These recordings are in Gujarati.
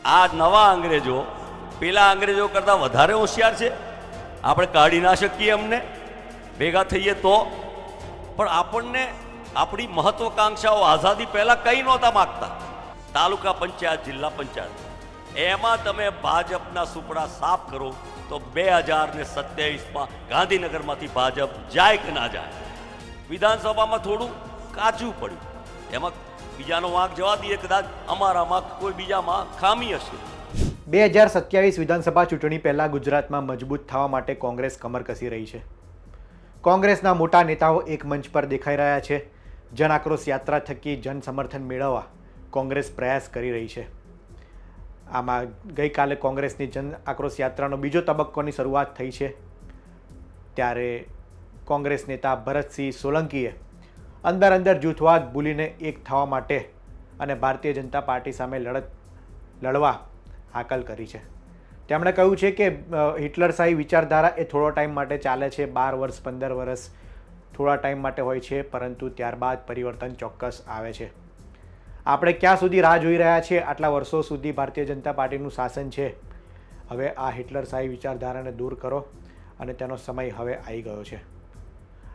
આ નવા અંગ્રેજો પેલા અંગ્રેજો કરતાં વધારે હોશિયાર છે. આપણે કાઢી ના શકીએ અમને ભેગા થઈએ તો, પણ આપણને આપણી મહત્વકાંક્ષાઓ આઝાદી પહેલાં કંઈ નહોતા માગતા. તાલુકા પંચાયત, જિલ્લા પંચાયત, એમાં તમે ભાજપના સુપડા સાફ કરો તો 2027માં ગાંધીનગરમાંથી ભાજપ જાય કે ના જાય. વિધાનસભામાં થોડું કાચું પડ્યું, એમાં બીજાનો વાંક જવા દઈએ, કદાચ અમારામાં કોઈ બીજામાં ખામી હશે. 2027 વિધાનસભા ચૂંટણી પહેલાં ગુજરાતમાં મજબૂત થવા માટે કોંગ્રેસ કમર કસી રહી છે. કોંગ્રેસના મોટા નેતાઓ એક મંચ પર દેખાઈ રહ્યા છે. જન આક્રોશ યાત્રા થકી જન સમર્થન મેળવવા કોંગ્રેસ પ્રયાસ કરી રહી છે. આમાં ગઈકાલે કોંગ્રેસની જન આક્રોશ યાત્રાનો બીજો તબક્કોની શરૂઆત થઈ છે. ત્યારે કોંગ્રેસ નેતા ભરતસિંહ સોલંકીએ અંદર જૂથવાદ ભૂલીને એક થવા માટે અને ભારતીય જનતા પાર્ટી સામે લડવા હાકલ કરી છે. તેમણે કહ્યું છે કે હિટલરશાહી વિચારધારા એ થોડો ટાઈમ માટે ચાલે છે, 12 વર્ષ 15 વર્ષ થોડા ટાઈમ માટે હોય છે, પરંતુ ત્યારબાદ પરિવર્તન ચોક્કસ આવે છે. આપણે ક્યાં સુધી રાહ જોઈ રહ્યા છીએ? આટલા વર્ષો સુધી ભારતીય જનતા પાર્ટીનું શાસન છે. હવે આ હિટલરશાહી વિચારધારાને દૂર કરો અને તેનો સમય હવે આવી ગયો છે.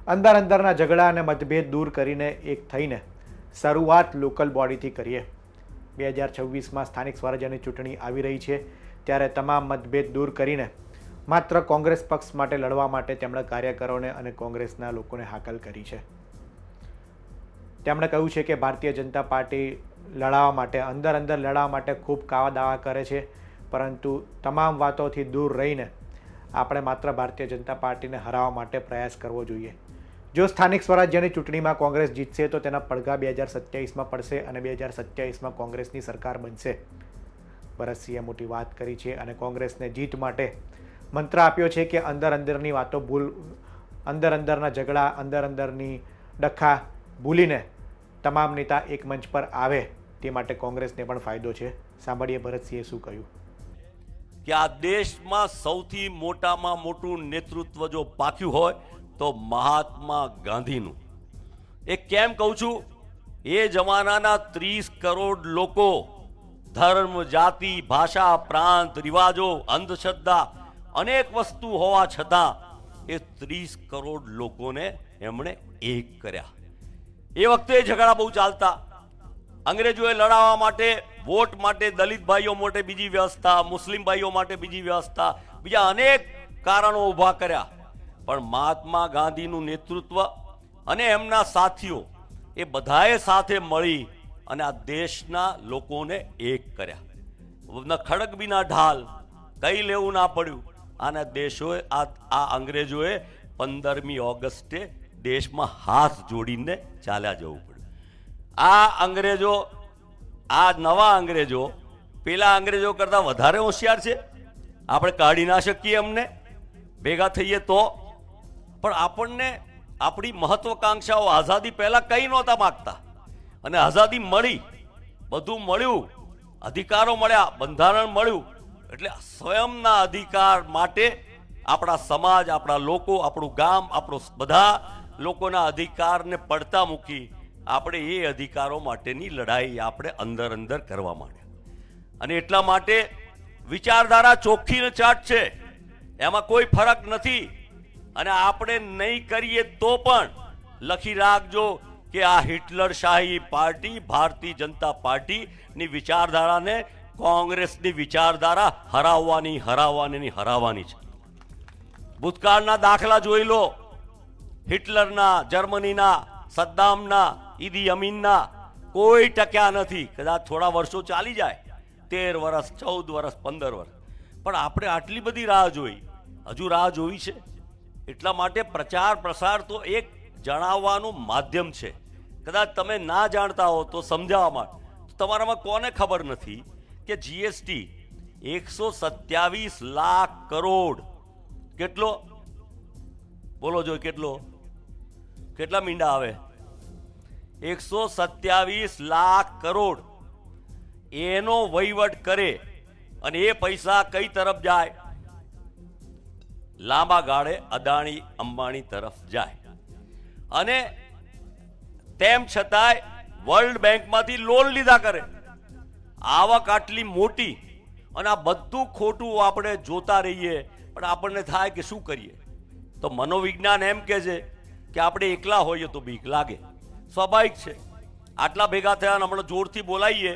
અંદરના ઝઘડા અને મતભેદ દૂર કરીને એક થઈને શરૂઆત લોકલ બોડીથી કરીએ. 2026માં સ્થાનિક સ્વરાજ્યની ચૂંટણી આવી રહી છે, ત્યારે તમામ મતભેદ દૂર કરીને માત્ર કોંગ્રેસ પક્ષ માટે લડવા માટે તેમણે કાર્યકરોને અને કોંગ્રેસના લોકોને હાકલ કરી છે. તેમણે કહ્યું છે કે ભારતીય જનતા પાર્ટી લડાવવા માટે અંદર લડવા માટે ખૂબ કાવા દાવા કરે છે, પરંતુ તમામ વાતોથી દૂર રહીને આપણે માત્ર ભારતીય જનતા પાર્ટીને હરાવવા માટે પ્રયાસ કરવો જોઈએ. જો સ્થાનિક સ્વરાજ્યની ચૂંટણીમાં કોંગ્રેસ જીતશે તો તેના પડઘા 2027માં પડશે અને 2027માં કોંગ્રેસની સરકાર બનશે. ભરતસિંહે મોટી વાત કરી છે અને કોંગ્રેસને જીત માટે મંત્ર આપ્યો છે કે અંદરની વાતો અંદરના ઝઘડા, અંદરની ડખા ભૂલીને તમામ નેતા એક મંચ પર આવે, તે માટે કોંગ્રેસને પણ ફાયદો છે. સાંભળીએ ભરતસિંહે શું કહ્યું. કે આ દેશમાં સૌથી મોટામાં મોટું નેતૃત્વ જો પાક્યું હોય તો મહાત્મા ગાંધીનું. એ કેમ કહું છું? એ જમાનાના 30 કરોડ લોકો, ધર્મ, જાતિ, ભાષા, પ્રાંત, રિવાજો, અંધશ્રદ્ધા, અનેક વસ્તુ હોવા છતાં એ 30 કરોડ લોકોને એમણે એક કર્યા. એ વખતે ઝઘડા બહુ ચાલતા. અંગ્રેજોએ લડાવવા માટે, વોટ માટે દલિત ભાઈઓ માટે બીજી વ્યવસ્થા, મુસ્લિમ ભાઈઓ માટે બીજી વ્યવસ્થા, બીજા અનેક કારણો ઊભા કર્યા. પણ મહાત્મા ગાંધીનું નેતૃત્વ અને એમના સાથીઓ એ બધાએ સાથે મળી અને આ દેશના લોકોને એક કર્યા. ન ખડક બીના ઢાલ, કઈ લેવું ના પડ્યું. આના દેશોએ આ અંગ્રેજોએ 15મી ઓગસ્ટે દેશમાં હાથ જોડીને ચાલ્યા જવું પડ્યું. આ અંગ્રેજો, આ નવા અંગ્રેજો પેલા અંગ્રેજો કરતાં વધારે હોશિયાર છે. આપણે કાઢી ના શકીએ અમને ભેગા થઈએ તો, પણ આપણને આપણી મહત્વકાંક્ષાઓ આઝાદી પહેલાં કંઈ નહોતા માગતા અને આઝાદી મળી, બધું મળ્યું, અધિકારો મળ્યા, બંધારણ મળ્યું, એટલે સ્વયંના અધિકાર માટે આપણા સમાજ, આપણા લોકો, આપણું ગામ, આપણું બધા લોકોના અધિકારને પડતા મૂકી આપણે એ અધિકારો માટેની લડાઈ આપણે અંદર કરવા માંડ્યા. અને એટલા માટે વિચારધારા ચોખ્ખી ને ચાટ છે, એમાં કોઈ ફરક નથી. અને આપણે નહીં કરીએ તો પણ લખી રાખજો કે આ હિટલરશાહી પાર્ટી, ભારતીય જનતા પાર્ટીની વિચારધારાને કોંગ્રેસની વિચારધારા હરાવવાની છે. ભૂતકાળના દાખલા જોઈ લો. હિટલરના, જર્મનીના, સદ્દામના, ઈદી અમીનના કોઈ ટક્યા નથી. કદાચ થોડા વર્ષો ચાલી જાય, 13 વર્ષ, 14 વર્ષ, 15 વર્ષ, પણ આપણે આટલી બધી રાહ જોઈ, હજુ રાહ જોવી છે. એટલા માટે પ્રચાર પ્રસાર તો એક જણાવવાનું માધ્યમ છે. કદાચ તમે ના જાણતા હો તો સમજાવવા માટે. તમારામાં કોને ખબર નથી કે જીએસટી 127 લાખ કરોડ, કેટલો બોલો જો, કેટલા મીંડા આવે? 127 લાખ કરોડ એનો વહીવટ કરે અને એ પૈસા કઈ તરફ જાય? લાંબા ગાળે અદાણી અંબાણી તરફ જાય. અને તેમ છતાંય વર્લ્ડ બેંકમાંથી લોન લીધા કરે. આવક આટલી મોટી અને આ બધું ખોટું આપણે જોતા રહીએ, પણ આપણને થાય કે શું કરીએ. તો મનોવિજ્ઞાન એમ કહે છે કે આપણે એકલા હોઈએ તો બીક લાગે, સ્વાભાવિક છે. આટલા ભેગા થયા અને હમણાં જોરથી બોલાવીએ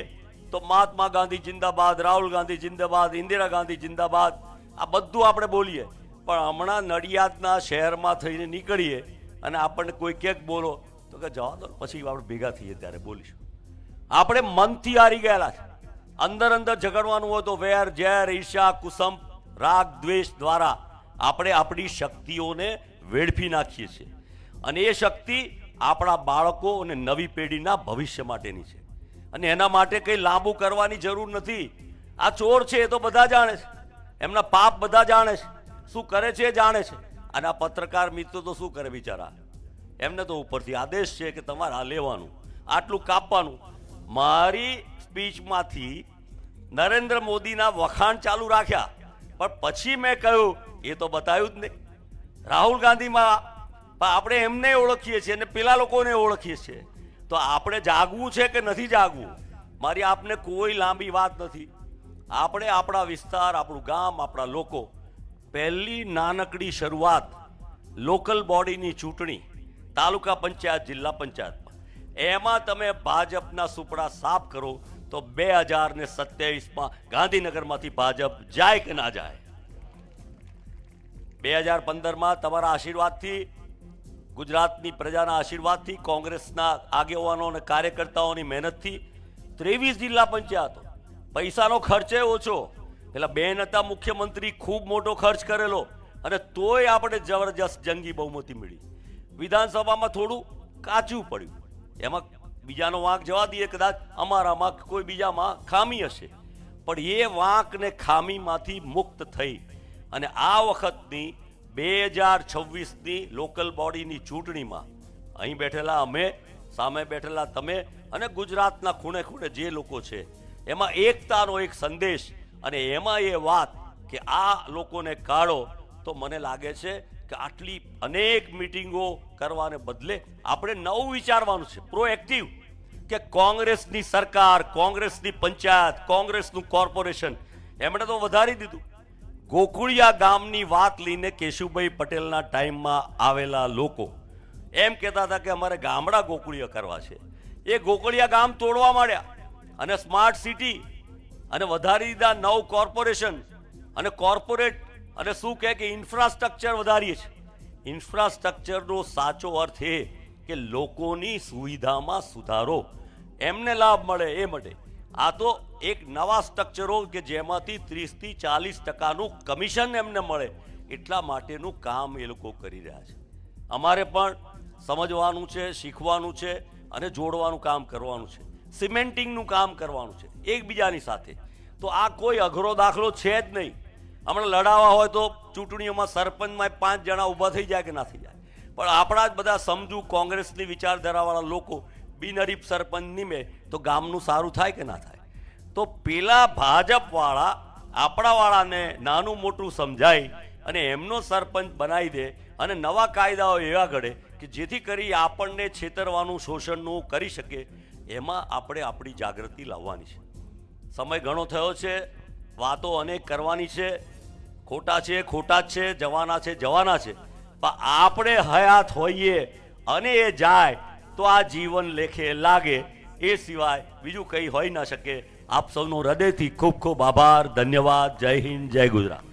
તો મહાત્મા ગાંધી જિંદાબાદ, રાહુલ ગાંધી જિંદાબાદ, ઇન્દિરા ગાંધી જિંદાબાદ, આ બધું આપણે બોલીએ, પણ હમણાં નડિયાદના શહેરમાં થઈને નીકળીએ અને આપણને કોઈ ક્યાંક બોલો તો કે જવા દો, પછી આપણે ભેગા થઈએ ત્યારે બોલીશું. આપણે મનથી હારી ગયેલા છે. અંદર અંદર ઝઘડવાનું હોય તો વેર, ઝેર, ઈર્ષા, કુસંપ, રાગ, દ્વેષ દ્વારા આપણે આપણી શક્તિઓને વેડફી નાખીએ છીએ. અને એ શક્તિ આપણા બાળકો અને નવી પેઢીના ભવિષ્ય માટેની છે. અને એના માટે કંઈ લાંબુ કરવાની જરૂર નથી. આ ચોર છે એ તો બધા જાણે છે, એમના પાપ બધા જાણે છે, શું કરે છે એ જાણે છે. અને આ પત્રકાર મિત્રો તો શું કરે બિચારા, એમને તો ઉપરથી આદેશ છે કે તમારે આ લેવાનું, આટલું કાપવાનું. મારી સ્પીચમાંથી નરેન્દ્ર મોદીના વખાણ ચાલુ રાખ્યા, પણ પછી મેં કહ્યું એ તો બતાવ્યું જ નહીં. રાહુલ ગાંધીમાં આપણે એમને ઓળખીએ છીએ અને પેલા લોકોને ઓળખીએ છીએ. તો આપણે જાગવું છે કે નથી જાગવું, મારી આપને કોઈ લાંબી વાત નથી. આપણે આપણા વિસ્તાર, આપણું ગામ, આપણા લોકો, પહેલી નાનકડી શરૂઆત લોકલ બોડીની ચૂંટણી, તાલુકા પંચાયત, જિલ્લા પંચાયતમાં, એમાં તમે ભાજપના સુપડા સાફ કરો તો 2027માં ગાંધીનગરમાંથી ભાજપ જાય કે ના જાય. 2015માં તમારા આશીર્વાદથી, ગુજરાતની પ્રજાના આશીર્વાદથી, કોંગ્રેસના આગેવાનો અને કાર્યકર્તાઓની મહેનતથી 23 જિલ્લા પંચાયતો, પૈસાનો ખર્ચે ઓછો. પેલા બેન હતા મુખ્યમંત્રી, ખૂબ મોટો ખર્ચ કરેલો, અને તોય આપણે જબરજસ્ત જંગી બહુમતી મળી. વિધાનસભામાં થોડું કાચું પડ્યું, એમાં બીજાનો વાંક જવા દઈએ, કદાચ અમારામાં કોઈ બીજામાં ખામી હશે, પણ એ વાંક ને ખામીમાંથી મુક્ત થઈ અને આ વખતની 2026ની લોકલ બોડીની ચૂંટણીમાં અહીં બેઠેલા અમે, સામે બેઠેલા તમે અને ગુજરાતના ખૂણે ખૂણે જે લોકો છે, એમાં એકતાનો એક સંદેશ, અને એમાં એ વાત કે આ લોકોને કાઢો. તો મને લાગે છે કે આટલી અનેક મિટિંગો કરવાને બદલે આપણે નવું વિચારવાનું છે, પ્રોએક્ટિવ, કે કોંગ્રેસની સરકાર, કોંગ્રેસની પંચાયત, કોંગ્રેસનું કોર્પોરેશન એમણે તો વધારી દીધું. ગોકુળિયા ગામની વાત લઈને કેશુભાઈ પટેલના ટાઈમમાં આવેલા લોકો એમ કહેતા હતા કે અમારે ગામડા ગોકુળિયા કરવા છે. એ ગોકુળિયા ગામ તોડવા માંડ્યા અને સ્માર્ટ સિટી અને વધારી દીધા 9 કોર્પોરેશન અને કોર્પોરેટ, અને શું કહે કે ઇન્ફ્રાસ્ટ્રક્ચર વધારીએ છે. ઇન્ફ્રાસ્ટ્રક્ચરનો સાચો અર્થ એ કે લોકોની સુવિધામાં સુધારો, એમને લાભ મળે એ માટે. આ તો એક નવા સ્ટ્રક્ચરો કે જેમાંથી 30થી 40% કમિશન એમને મળે, એટલા માટેનું કામ એ લોકો કરી રહ્યા છે. અમારે પણ સમજવાનું છે, શીખવાનું છે અને જોડવાનું કામ કરવાનું છે, સિમેન્ટિંગનું કામ કરવાનું છે એકબીજાની સાથે. તો આ કોઈ અઘરો દાખલો છે જ નહીં. હમણાં લડાવા હોય તો ચૂંટણીઓમાં સરપંચમાં 5 જણા ઊભા થઈ જાય કે ના થઈ જાય, પણ આપણા જ બધા સમજુ કોંગ્રેસની વિચારધારાવાળા લોકો બિનહરીફ સરપંચ નિમે તો ગામનું સારું થાય કે ના થાય. તો પેલા ભાજપવાળા આપણાવાળાને નાનું મોટું સમજાય અને એમનો સરપંચ બનાવી દે અને નવા કાયદાઓ એવા ઘડે કે જેથી કરી આપણને છેતરવાનું, શોષણનું કરી શકે. એમાં આપણે આપણી જાગૃતિ લાવવાની છે. સમય ઘણો થયો છે, વાતો અનેક કરવાની છે, ખોટા છે ખોટા જ છે, જવાના છે જવાના છે, પણ આપણે હયાત હોઈએ અને એ જાય તો આ જીવન લેખે લાગે, એ સિવાય બીજું કંઈ હોઈ ના શકે. આપ સૌનો હૃદયથી ખૂબ ખૂબ આભાર, ધન્યવાદ. જય હિન્દ, જય ગુજરાત.